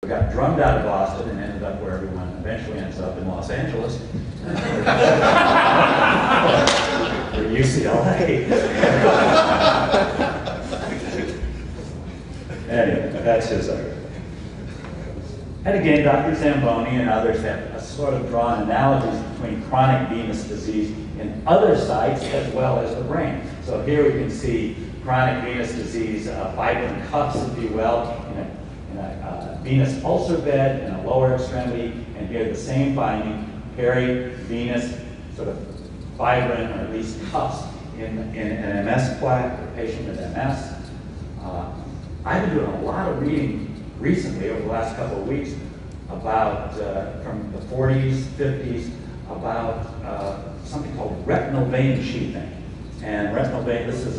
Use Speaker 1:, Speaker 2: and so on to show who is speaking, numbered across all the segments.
Speaker 1: got drummed out of Boston and ended up where everyone eventually ends up, in Los Angeles. Or UCLA. Anyway, that's his argument. And again, Dr. Zamboni and others have sort of drawn analogies between chronic venous disease in other sites as well as the brain. So here we can see chronic venous disease, fibrin cuffs, if you will, in a venous ulcer bed in a lower extremity, and here the same finding, peri-venous sort of fibrin, or at least cuffs, in an MS plaque, a patient with MS. I've been doing a lot of reading recently over the last couple of weeks about, from the 40s, 50s, about something called retinal vein sheathing. And retinal vein, this is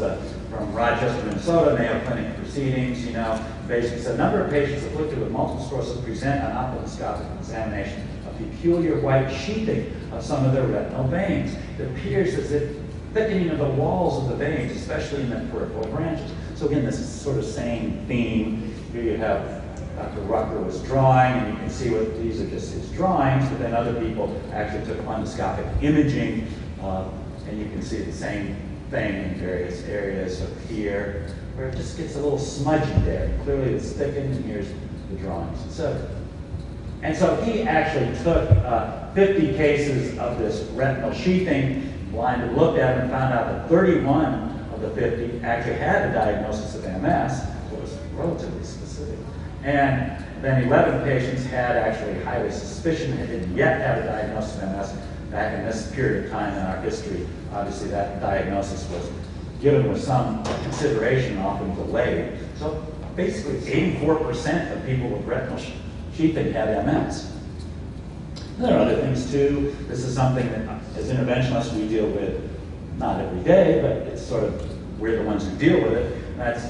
Speaker 1: from Rochester, Minnesota, Mayo Clinic proceedings, you know, basically a number of patients afflicted with multiple sclerosis present on ophthalmoscopic examination a peculiar white sheathing of some of their retinal veins. It appears as if thickening of the walls of the veins, especially in the peripheral branches. So again, this is sort of same theme. Here you have Dr. Rucker was drawing, and you can see what these are just his drawings, but then other people actually took fundoscopic imaging, and you can see the same thing in various areas of here, where it just gets a little smudgy there. Clearly it's thickened, and here's the drawings. And so he actually took 50 cases of this retinal sheathing, blinded, looked at them, and found out that 31 of the 50 actually had a diagnosis of MS, so it was relatively specific. And then 11 patients had actually highly suspicion and didn't yet have a diagnosis of MS. Back in this period of time in our history, obviously that diagnosis was given with some consideration, often delayed. So basically 84% of people with retinal sheathing had MS. And there are other things too. This is something that as interventionists we deal with not every day, but it's sort of, we're the ones who deal with it. That's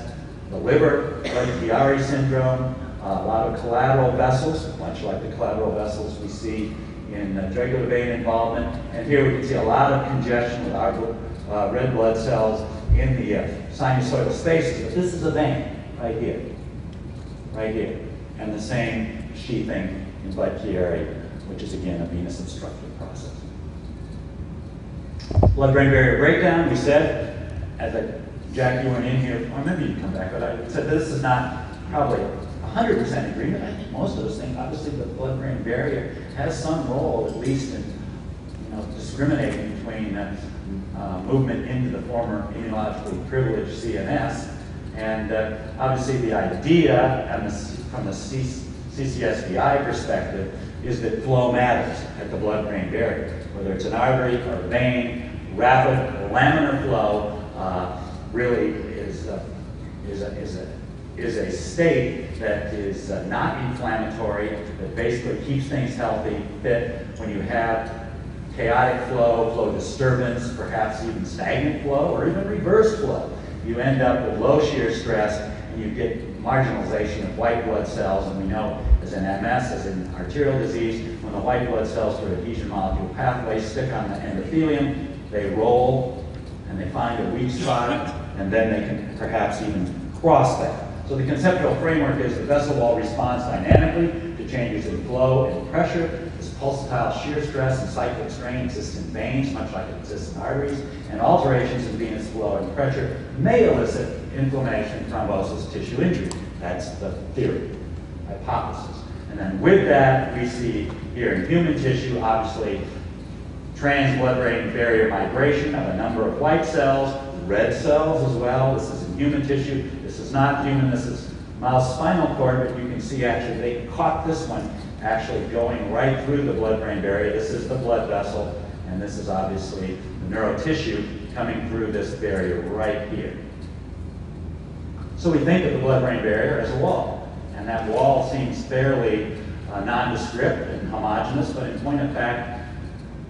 Speaker 1: the liver, Chiari syndrome, a lot of collateral vessels, much like the collateral vessels we see in jugular vein involvement. And here we can see a lot of congestion with our red blood cells in the sinusoidal spaces. But this is a vein right here, and the same sheathing in Chiari, which is again a venous obstructive process. Blood-brain barrier breakdown, we said, Jack, you weren't in here, or maybe you can come back, but I said this is not probably 100% agreement. I think most of us think, obviously, the blood-brain barrier has some role, at least in discriminating between movement into the former immunologically privileged CNS. And obviously the idea, and from the CCSVI perspective, is that flow matters at the blood-brain barrier. Whether it's an artery or a vein, rapid laminar flow really is a state that is not inflammatory, that basically keeps things healthy, fit. When you have chaotic flow, flow disturbance, perhaps even stagnant flow, or even reverse flow, you end up with low shear stress, and you get marginalization of white blood cells. And we know as in MS, as in arterial disease, when the white blood cells through adhesion molecule pathways stick on the endothelium, they roll and they find a weak spot, and then they can perhaps even cross that. So the conceptual framework is the vessel wall responds dynamically to changes in flow and pressure. This pulsatile shear stress and cyclic strain exists in veins, much like it exists in arteries, and alterations in venous flow and pressure may elicit inflammation, thrombosis, tissue injury. That's the theory, hypothesis. And then with that, we see here in human tissue, obviously, trans-blood-brain barrier migration of a number of white cells, red cells as well. This is in human tissue. This is not human, this is mouse spinal cord, but you can see actually they caught this one actually going right through the blood-brain barrier. This is the blood vessel, and this is obviously the neurotissue coming through this barrier right here. So we think of the blood-brain barrier as a wall, and that wall seems fairly nondescript and homogeneous, but in point of fact,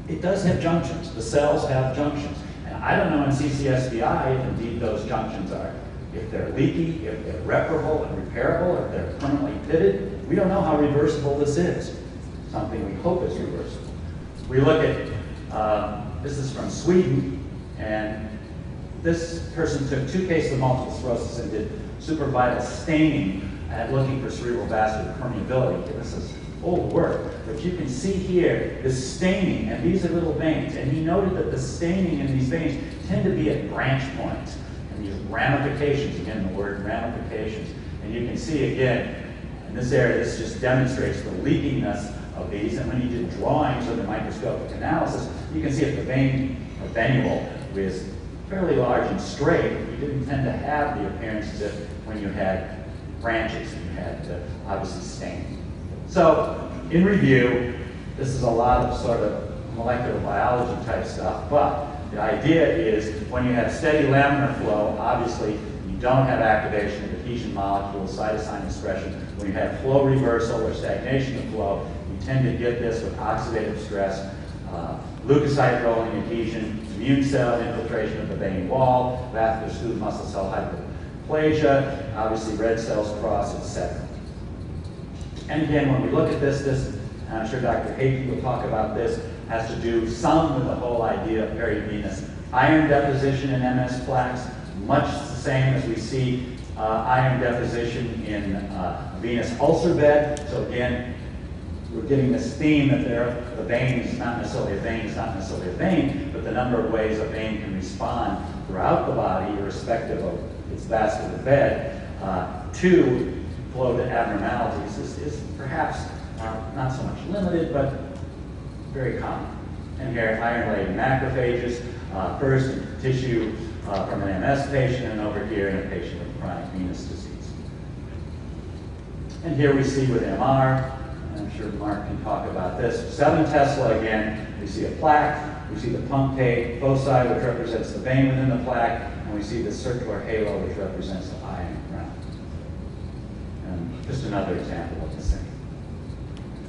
Speaker 1: it does have junctions. The cells have junctions. And I don't know in CCSVI if indeed those junctions are, if they're leaky, if they're reparable and repairable, if they're permanently pitted. We don't know how reversible this is. Something we hope is reversible. We look at, this is from Sweden, and this person took 2 cases of multiple sclerosis and did supravital staining at looking for cerebral vascular permeability. This is old work, but you can see here the staining, and these are little veins, and he noted that the staining in these veins tend to be at branch points, and these ramifications, again the word ramifications, and you can see again, in this area, this just demonstrates the leakiness of these, and when he did drawings of the microscopic analysis, you can see if the vein, or venule, was fairly large and straight, you didn't tend to have the appearance as if when you had branches, and you had obviously staining. So, in review, this is a lot of sort of molecular biology type stuff, but the idea is when you have steady laminar flow, obviously you don't have activation of adhesion molecules, cytosine expression. When you have flow reversal or stagnation of flow, you tend to get this with oxidative stress, leukocyte rolling adhesion, immune cell infiltration of the vein wall, vascular smooth muscle cell hyperplasia, obviously red cells cross, etc. And again, when we look at this, and I'm sure Dr. Hakey will talk about this, has to do some with the whole idea of perivenous iron deposition in MS plaques, much the same as we see iron deposition in venous ulcer bed. So again, we're getting this theme that the vein is not necessarily a vein, it's not necessarily a vein, but the number of ways a vein can respond throughout the body, irrespective of its vascular bed, to flow to abnormalities is perhaps not so much limited, but very common. And here, iron-laden macrophages, first in tissue from an MS patient, and over here in a patient with chronic venous disease. And here we see with MR, and I'm sure Mark can talk about this, 7 Tesla again, we see a plaque, we see the punctate foci, which represents the vein within the plaque, and we see the circular halo, which represents the iron crown. And just another example of the same.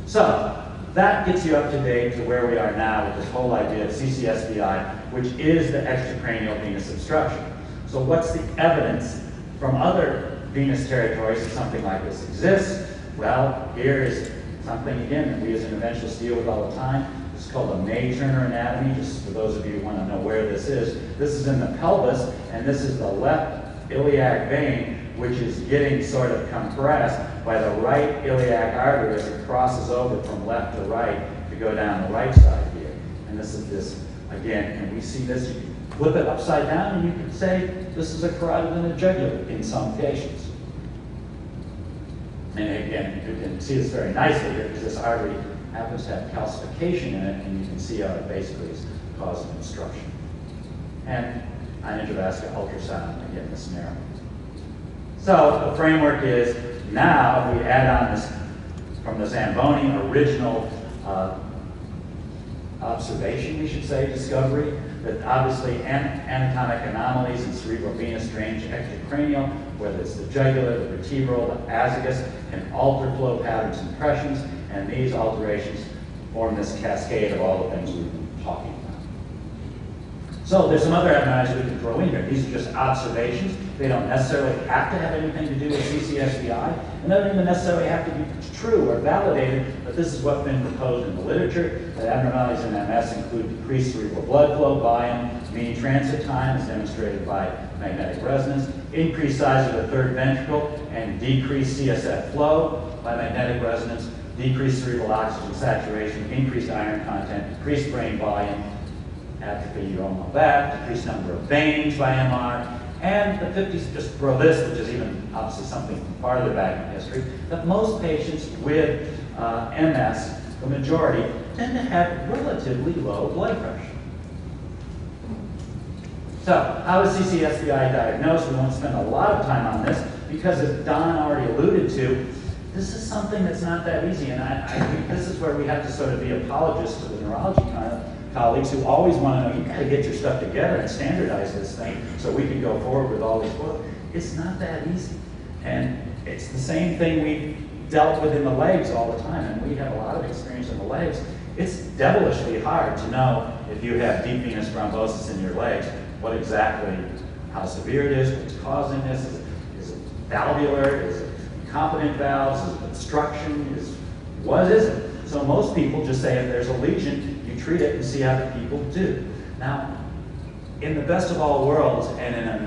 Speaker 1: So, that gets you up to date to where we are now with this whole idea of CCSVI, which is the extracranial venous obstruction. So what's the evidence from other venous territories that something like this exists? Well, here is something, again, that we as interventionists deal with all the time. It's called a May-Turner anatomy, just for those of you who want to know where this is. This is in the pelvis, and this is the left iliac vein, which is getting sort of compressed by the right iliac artery as it crosses over from left to right to go down the right side here. And this is this, again, and we see this, you can flip it upside down and you can say this is a carotid and a jugular in some patients. And again, you can see this very nicely here because this artery happens to have calcification in it, and you can see how it basically is causing obstruction. And on intravascular ultrasound, again, this narrow. So the framework is now, if we add on this from the Zamboni original observation, we should say, discovery, that obviously anatomic anomalies in cerebral venous drainage extracranial, whether it's the jugular, the vertebral, the azygos, can alter flow patterns and pressures, and these alterations form this cascade of all the things we've been talking about. So there's some other abnormalities we can throw in here. These are just observations. They don't necessarily have to have anything to do with CCSVI, and they don't even necessarily have to be true or validated, but this is what's been proposed in the literature. The abnormalities in MS include decreased cerebral blood flow, volume, mean transit time, as demonstrated by magnetic resonance, increased size of the third ventricle, and decreased CSF flow by magnetic resonance, decreased cerebral oxygen saturation, increased iron content, decreased brain volume, atrophy, you all know that, decreased number of veins by MR, and the 50s, just throw this, which is even obviously something farther back in history, that most patients with MS, the majority, tend to have relatively low blood pressure. So, how is CCSVI diagnosed? We won't spend a lot of time on this because, as Don already alluded to, this is something that's not that easy, and I think this is where we have to sort of be apologists to the neurology colleagues who always want to know, you got to get your stuff together and standardize this thing so we can go forward with all these books. It's not that easy. And it's the same thing we dealt with in the legs all the time, and we have a lot of experience in the legs. It's devilishly hard to know if you have deep venous thrombosis in your legs, what exactly, how severe it is, what's causing this. Is it valvular? Is it incompetent valves? Is it obstruction? What is it? So most people just say if there's a lesion, you treat it and see how the people do. Now, in the best of all worlds and in a